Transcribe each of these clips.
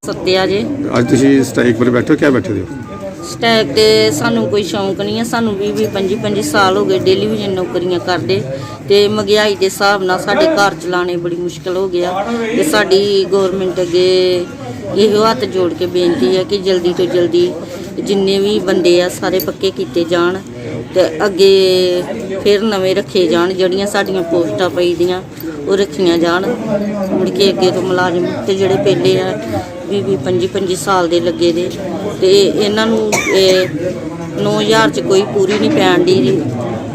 सत्या जी ਅੱਜ ਤੁਸੀਂ ਸਟ੍ਰਾਈਕ पर बैठे हो, क्या बैठे हो? स्टैक ते सानू कोई शौक नहीं है। सानू 20-25 साल हो गए टेलीविजन नौकरियां करदे ते महंगाई के हिसाब नाल साडे घर चलाने बड़ी मुश्किल हो गया ते साडी गौरमेंट अगे इहो हत्थ जोड़ के बेनती है कि जल्दी तो जल्दी जिन्ने भी बंदे आ सारे पक्के कीते जान ते अगे फिर नवे रखे जान। जड़ियां साडियां पोस्टां पई दियां वो रखियां जान मुड़ के अगे तो मुलाजम ते जेड़े पहले आ 20-25 साल दे लगे दे ते इन्हां नूं 9000 च कोई पूरी नहीं पैण दी।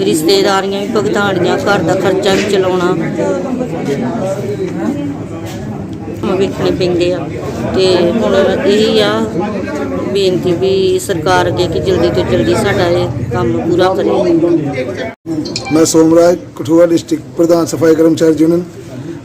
रिश्तेदारियां भी भुगतानियां, घर का खर्चा भी चलाउणा वेखणे पैंदे आ ते हुण यही आ बेनती भी सरकार अगे कि जल्दी तो जल्दी साडा इह काम पूरा करे। मैं सोमराज कठुआ डिस्ट्रिक्ट प्रधान सफाई कर्मचारी यूनियन।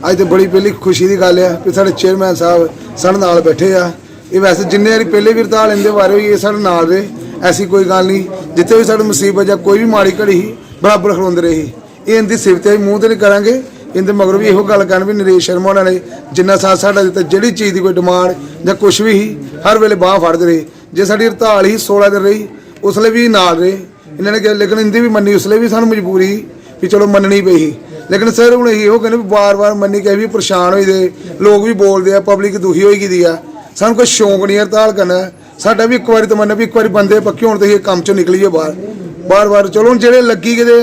अज तो बड़ी पहली खुशी की गल है कि साढ़े चेयरमैन साहब साढ़े नाल बैठे आ। ये वैसे जिन्ने बारी पहले भी हड़ताल इनके बारे हुई है साढ़े नाल रहे, ऐसी कोई गल नहीं। जिथे भी साढ़ी मुसीबत या कोई भी माड़ी घड़ी ही बराबर खड़ोंदे रहे। ये इनकी सिफत मूँह तो नहीं करांगे, इनके मगर भी इहो गल कर भी नरेश शर्मा होना ने जिन्ना साथ साढ़ा दिता, जिहड़ी चीज़ की कोई डिमांड या कुछ भी ही हर वेले बांह फड़ते रहे। जे साडी हड़ताल ही 16 दिन रही उसले भी नाल रहे इन्होंने कहा, लेकिन इनकी भी मनी उसले भी सानू मजबूरी भी चलो मननी पई ही। लेकिन सर हूँ इहो कहने बार बार मनी के भी परेशान हो दे, लोग भी बोलते हैं, पब्लिक दुखी हो गई है। सानू कोई शौक नहीं हड़ताल करना। साडा भी एक बार तमन्ना भी एक बार बंदे पक्के होने तो काम चो निकलीए बार बार। चलो हम जेडे लगी गए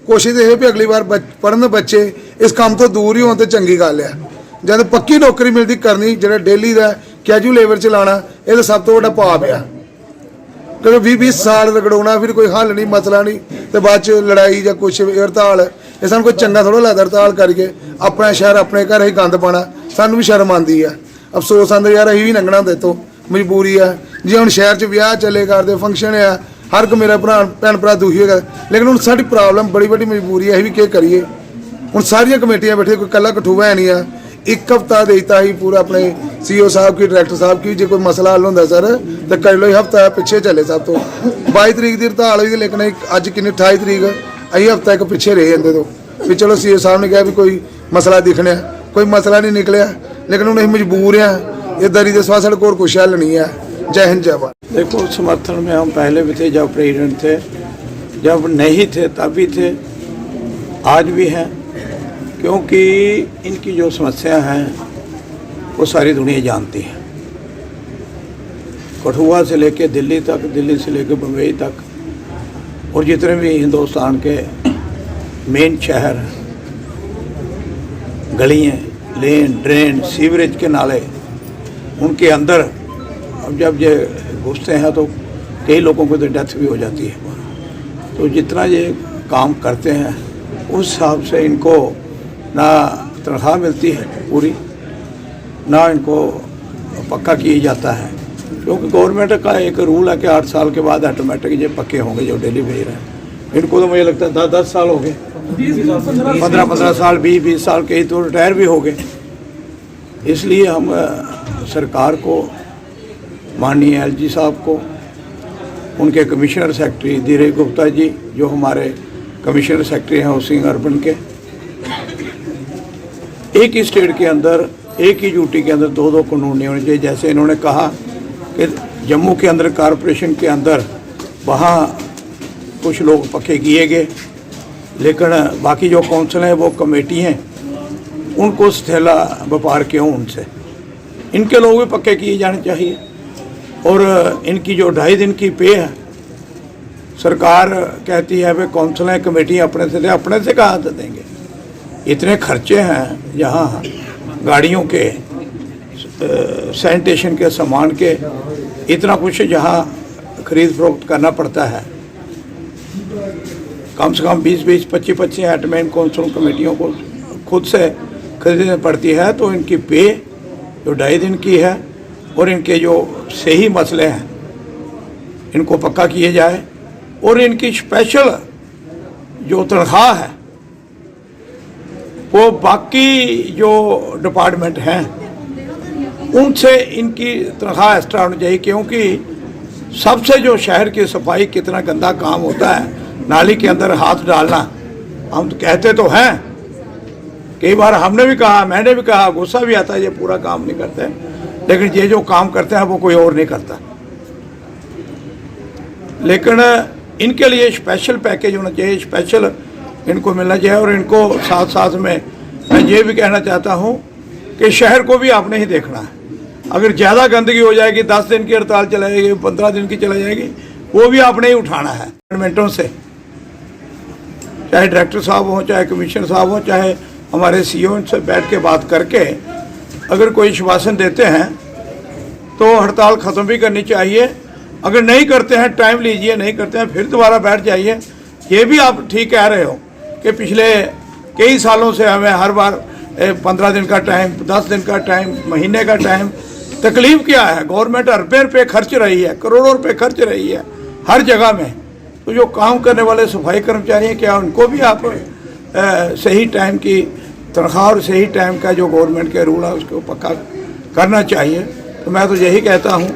कोशिश ये भी अगली बार पढ़न बच्चे इस काम तो दूर ही होने तो चंगी गल है। जब पक्की नौकरी मिलती करनी, जो डेली का कैजुअल लेबर चलाना ये तो सब तो बड़ा पाप है। क्योंकि 20-20 साल रगड़ाना फिर कोई हल नहीं, मसला नहीं, तो बाद च लड़ाई या कुछ हड़ताल ये सानू कोई चंगा थोड़ा लगता। हड़ताल करके अपना शहर अपने घर ही गंद पाना सानू भी शर्म आती है। अफसोस आंदा यार असीं भी लंघना दे तो मजबूरी है। जे हुण शहर च विआह चले करदे फंक्शन है, हर कोई मेरा भरा भैन भरा दुखी होगा। लेकिन हुण साडी प्रॉब्लम बड़ी बड़ी मजबूरी है, असीं भी क्या करिए। हुण सारियां कमेटियां बैठे, कोई कल्ला कठुआ है नहीं है। एक हफ्ता देता ही पूरा अपने CEO साहब की, डायरैक्टर साहब की, जो कोई मसला हल होंदा सर तो कर लो। हफ्ता पिछे चले सब तो 22 तरीक की हड़ताल हुई, लेकिन अज कि 28 तरीक अं हफ्ता एक पिछे रहे इन्हें तो भी चलो CEO साहब ने कहा भी कोई मसला दिखने, कोई मसला नहीं निकलिया। लेकिन हम मजबूर हैं, ये दरी के सिवा साढ़े कोल कुछ हल नहीं है। जय हिंद जय भारत। देखो समर्थन में हम पहले भी थे, जब प्रेसिडेंट थे, जब नहीं थे तब भी थे, आज भी हैं। क्योंकि इनकी जो समस्या हैं वो सारी दुनिया जानती है। कठुआ से लेके दिल्ली तक, दिल्ली से लेके बम्बई तक, और जितने भी हिंदुस्तान के मेन शहर, गलियाँ, लेन, ड्रेन, सीवरेज के नाले, उनके अंदर अब जब ये घुसते हैं तो कई लोगों को तो डेथ भी हो जाती है। तो जितना ये काम करते हैं उस हिसाब से इनको ना तनख्वाह मिलती है पूरी, ना इनको पक्का किया जाता है। क्योंकि गवर्नमेंट का एक रूल है कि 8 साल के बाद ऑटोमेटिक ये पक्के होंगे जो डेली भेज रहे हैं। इनको तो मुझे लगता है 10-10 साल हो गए, 15-15 साल, 20-20 साल के ही तो रिटायर भी हो गए। इसलिए हम सरकार को, माननीय LG साहब को उनके कमिश्नर सेक्रेटरी धीरज गुप्ता जी, जो हमारे कमिश्नर सेक्रेटरी हैं हाउसिंग अर्बन के, एक ही स्टेट के अंदर एक ही ड्यूटी के अंदर दो कानून नहीं होने चाहिए। जैसे इन्होंने कहा कि जम्मू के अंदर कॉरपोरेशन के अंदर वहाँ कुछ लोग पक्के किए गए, लेकिन बाकी जो काउंसिल हैं वो कमेटी हैं, उनको स्थैला व्यापार क्यों उनसे? इनके लोग भी पक्के किए जाने चाहिए। और इनकी जो 2.5 दिन की पे है, सरकार कहती है भाई काउंसिलें कमेटी अपने से दे, अपने से कहाँ से देंगे? इतने खर्चे हैं यहाँ गाड़ियों के, सैनिटेशन के सामान के, इतना कुछ जहाँ खरीद फरोख्त करना पड़ता है। कम से कम 20-20, 25-25 एडमिन काउंसिल कमेटियों को खुद से खरीदनी पड़ती है। तो इनकी पे जो 2.5 दिन की है और इनके जो सही मसले हैं इनको पक्का किए जाए, और इनकी स्पेशल जो तनख्वाह है वो बाकी जो डिपार्टमेंट हैं उनसे इनकी तनख्वाह एक्स्ट्रा होनी चाहिए। क्योंकि सबसे जो शहर की सफाई कितना गंदा काम होता है, नाली के अंदर हाथ डालना, हम तो कहते तो हैं, कई बार हमने भी कहा, मैंने भी कहा, गुस्सा भी आता है, ये पूरा काम नहीं करते, लेकिन ये जो काम करते हैं वो कोई और नहीं करता। लेकिन इनके लिए स्पेशल पैकेज होना चाहिए, स्पेशल इनको मिलना चाहिए। और इनको साथ साथ में मैं ये भी कहना चाहता हूँ कि शहर को भी आपने ही देखना है। अगर ज़्यादा गंदगी हो जाएगी, 10 दिन की हड़ताल चलाएगी, 15 दिन की चला जाएगी, वो भी आपने ही उठाना है। गवर्नमेंटों से, चाहे डायरेक्टर साहब हों, चाहे कमिश्नर साहब हों, चाहे हमारे सीईओ से बैठ के बात करके अगर कोई आश्वासन देते हैं तो हड़ताल ख़त्म भी करनी चाहिए। अगर नहीं करते हैं टाइम लीजिए, नहीं करते हैं फिर दोबारा बैठ जाइए। ये भी आप ठीक कह रहे हो कि पिछले कई सालों से हमें हर बार 15 दिन का टाइम, 10 दिन का टाइम, महीने का टाइम। तकलीफ क्या है? गवर्नमेंट अरबों रुपये खर्च रही है, करोड़ों रुपये खर्च रही है हर जगह में। तो जो काम करने वाले सफाई कर्मचारी हैं, क्या उनको भी आप सही टाइम की तनख्वाह और सही टाइम का जो गवर्नमेंट के रूल है उसको पक्का करना चाहिए। तो मैं तो यही कहता हूँ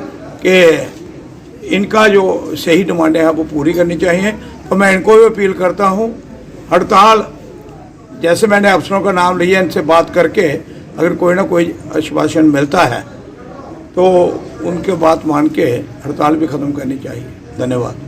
कि इनका जो सही डिमांडें हैं वो पूरी करनी चाहिए। तो मैं इनको भी अपील करता हूँ, हड़ताल, जैसे मैंने अफसरों का नाम लिया, इनसे बात करके अगर कोई ना कोई आश्वासन मिलता है तो उनके बात मान के हड़ताल भी ख़त्म करनी चाहिए। धन्यवाद।